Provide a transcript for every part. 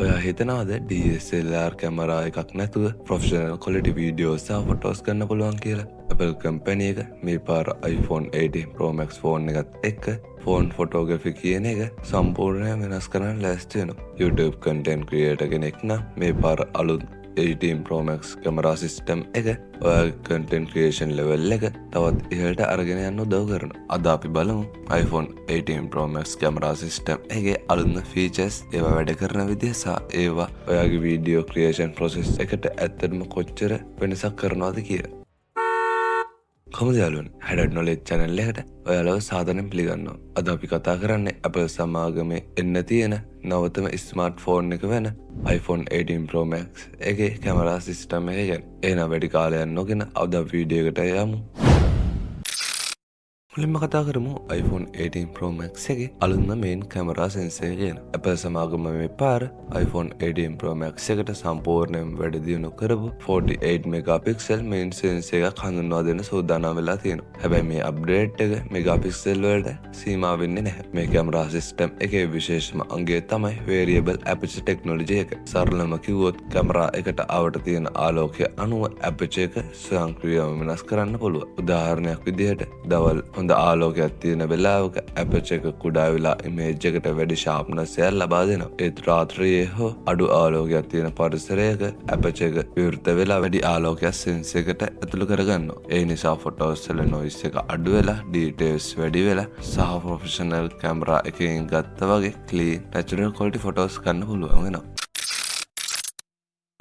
ඔයා හිතනවාද DSLR camera එකක් නැතුව ප්‍රොෆෙෂනල් ක්වොලිටි වීඩියෝස් සහ ෆොටෝස් ගන්න පුළුවන් කියලා? Apple කම්පැනි එක මේ පාර iPhone 18 Pro Max ෆෝන් එකත් එක්ක ෆෝන් ෆොටෝග්‍රැෆි කියන එක සම්පූර්ණයෙන් වෙනස් කරන්න ලෑස්ති වෙනවා. YouTube content creator කෙනෙක් නම් මේ පාර අලුත් 18 Pro Max කැමරා සිස්ටම් එක ඔයාගේ content creation level එක තවත් ඉහළට අරගෙන යන්න උදව් කරනවා. අද අපි බලමු iPhone 18 Pro Max camera system එකේ අලුත්ම features, ඒවා වැඩ කරන විදිහ සහ ඒවා ඔයාගේ video creation process එකට ඇත්තටම කොච්චර වෙනසක් කරනවද කියලා. කොහොමද යාළුවනේ? Hadad Knowledge channel එකට ඔයාලව සාදරයෙන් පිළිගන්නවා. අද අපි කතා කරන්නේ Apple සමාගමේ එන්න තියෙන නවතම ස්මාර්ට්ෆෝන් එක වෙන iPhone 18 Pro Max එකේ කැමරා සිස්ටම් එක ගැන. එහෙනම් වැඩි කාලයක් නොගෙන අද වීඩියෝ එකට යමු. මුලින්ම කතා කරමු iPhone 18 Pro Max එකේ අලුත්ම මේන් කැමරා සෙන්සර් එක ගැන. Apple සමාගම මේ පාර iPhone 18 Pro Max එකට සම්පූර්ණයෙන් වැඩ දියුණු කරපු 48 megapixel මේන් සෙන්සර් එකක් හඳුන්වා දෙන්න සූදානම් වෙලා තියෙනවා. හැබැයි මේ අප්ඩේට් එක megapixel වලට සීමා වෙන්නේ නැහැ. මේ කැමරා සිස්ටම් එකේ විශේෂම අංගය තමයි variable aperture technology එක. සරලම කිව්වොත් කැමරා එකට අවට තියෙන ආලෝකය අනුව aperture එක ස්වයංක්‍රීයව වෙනස් කරන්න පුළුවන්. උදාහරණයක් විදිහට දවල් හොඳ ආලෝකයක් තියෙන වෙලාවක aperture එක කුඩා වෙලා image එකට වැඩි sharpness එකක් ලබා දෙනවා. ඒත් රාත්‍රියේ හෝ අඩු ආලෝකයක් තියෙන පරිසරයක aperture එක විවෘත වෙලා වැඩි ආලෝකයක් sensor එකට ඇතුළු කරගන්නවා. ඒ නිසා photos වල noise එක අඩු වෙලා details වැඩි වෙලා සහ professional camera එකකින් ගත්තා වගේ clean natural quality photos ගන්න පුළුවන් වෙනවා.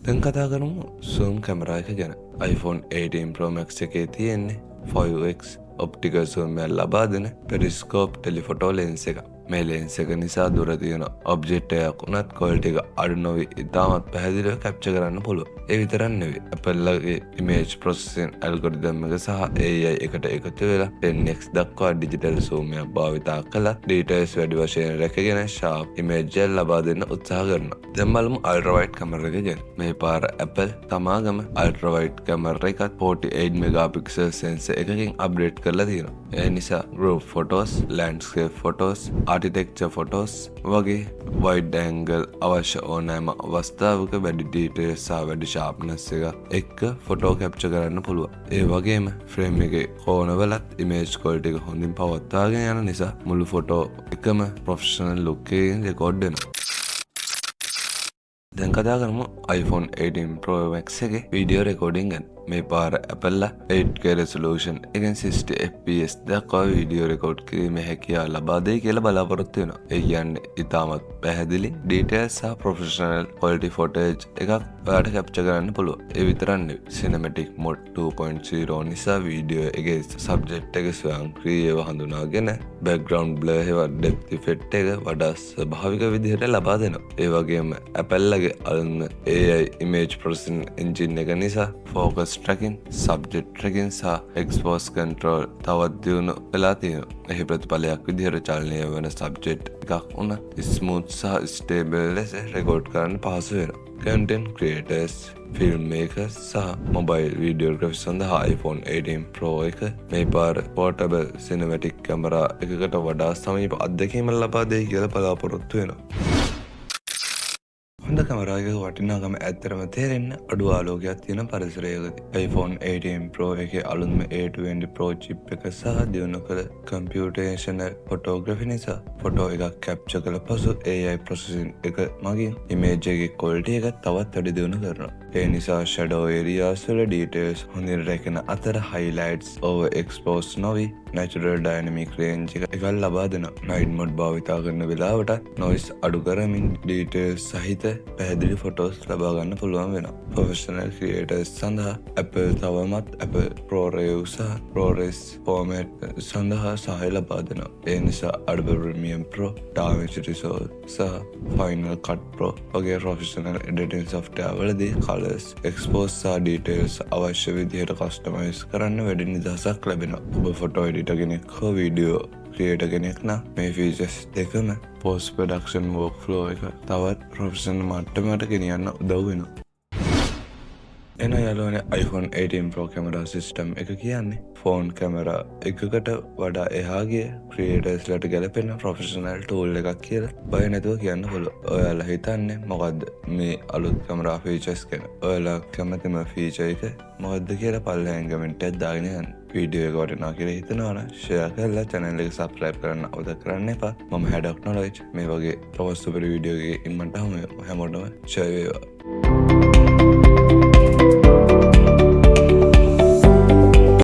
දැන් කතා කරමු zoom කැමරා එක ගැන. iPhone 18 Pro Max එකේ තියෙන්නේ 5x optical zoom එක ලබා දෙන periscope telephoto lens එක. මේ lens එක නිසා දුර තියෙන object එකක් උනත් quality එක අඩු නොවි ඉතාමත් පැහැදිලිව capture කරන්න පුළුවන්. ඒ විතරක් නෙවෙයි Apple ගේ image processing algorithm එක සහ AI එකට එකතු වෙලා 10x දක්වා digital zoom එකක් භාවිතා කළා details වැඩි වශයෙන් රැකගෙන sharp image එක ලබා දෙන්න උත්සාහ කරනවා. දැන් බලමු ultra wide camera එක ගැන. මේ පාර Apple තමාගම ultra wide camera එකත් 48 megapixel sensor එකකින් upgrade කරලා තියෙනවා. ඒ නිසා group photos, landscape photos, architecture photos වගේ wide angle අවශ්‍ය ඕනෑම අවස්ථාවක වැඩි details සහ වැඩි sharpness එක එක්ක photo capture කරන්න පුළුවන්. ඒ වගේම frame එකේ කෝණවලත් image quality එක හොඳින් පවත්වාගෙන යන නිසා මුළු photo එකම professional look එකකින් record වෙනවා. දැන් කතා කරමු iPhone 18 Pro Max එකේ video recording ගැන. මේ පාර Apple 8K resolution එකෙන් 60 fps දක්වා video record කිරීමේ හැකියාව ලබා දෙයි කියලා බලාපොරොත්තු වෙනවා. ඒ කියන්නේ ඉතාමත් පැහැදිලි details සහ professional quality footage එකක් ඔයාලට capture කරන්න පුළුවන්. ඒ විතරක් නෙවෙයි cinematic mode 2.0 නිසා video එකේ subject එක ස්වයංක්‍රීයව හඳුනාගෙන background blur හෙවත් depth effect එක වඩා ස්වභාවික විදිහට ලබා දෙනවා. ඒ වගේම Apple ගේ අලුත්ම AI image processing engine එක නිසා focus tracking, subject tracking සහ expose control තවත් දියුණු වෙලා තියෙනවා. එහි ප්‍රතිඵලයක් විදිහට චලනය වෙන subject එකක් උන smooth සහ stable ලෙස record කරන්න පහසු වෙනවා. Content creators, filmmakers සහ mobile videographers සඳහා iPhone 18 Pro එක මේ පාර portable cinematic camera එකකට වඩා සමීප අත්දැකීමක් ලබා දෙයි කියලා බලාපොරොත්තු වෙනවා. හොඳ කැමරා එකක වටිනාකම ඇත්තටම තේරෙන්න අඩු ආලෝකයක් තියෙන පරිසරයකදී iPhone 18 Pro එකේ අලුත්ම A20 Pro chip එක සහ දියුණු කළ computational photography නිසා ෆොටෝ එකක් capture කළ පසු AI processing එක මගින් image එකේ quality එක තවත් වැඩි දියුණු කරනවා. ඒ නිසා shadow areas වල details හොඳින් රැකෙන අතර highlights overexposed නොවි natural dynamic range එකක් ලබා දෙනවා. night mode භාවිතා කරන වෙලාවට noise අඩු කරමින් details සහිත පැහැදිලි ෆොටෝස් ලබා ගන්න පුළුවන් වෙනවා. ප්‍රොෆෙෂනල් ක්‍රියේටර්ස් සඳහා Apple තවමත් Apple ProRes සහ ProRes format සඳහා සහාය ලබා දෙනවා. ඒ නිසා Adobe Premiere Pro, DaVinci Resolve සහ Final Cut Pro වගේ ප්‍රොෆෙෂනල් editing software වලදී colors, expose සහ details අවශ්‍ය විදිහට customize කරන්න වැඩි නිදහසක් ලැබෙනවා. ඔබ ෆොටෝ එඩිටර් කෙනෙක් හෝ වීඩියෝ ක්‍රියේටර් කෙනෙක් නම් මේ features දෙකම post production workflow එක තවත් professional මට්ටමකට ගෙනියන්න උදව් වෙනවා. එන යාළුවනේ iPhone 18 Pro කැමරා සිස්ටම් එක කියන්නේ ෆෝන් කැමරා එකකට වඩා එහා ගිය ක්‍රියේටර්ස්ලට ගැලපෙන ප්‍රොෆෙෂනල් ටූල් එකක් කියලා බය නැතුව කියන්න පුළුවන්. ඔයාලා හිතන්නේ මොකද්ද මේ අලුත් කැමරා ෆීචර්ස් ගැන? ඔයාලා කැමතිම ෆීචර් එක මොකද්ද කියලා පල්ලෙහාන් කමෙන්ට් එකක් දාගෙන යන්න. වීඩියෝ එක වටිනවා කියලා හිතනවා නම් ෂෙයා කරලා channel එක subscribe කරන්න අවුදක් කරන්න එපා. මම Haddock Knowledge මේ වගේ තවත් සුපර් වීඩියෝ එකකින් ඉක්මනට හැමෝටම ජය වේවා.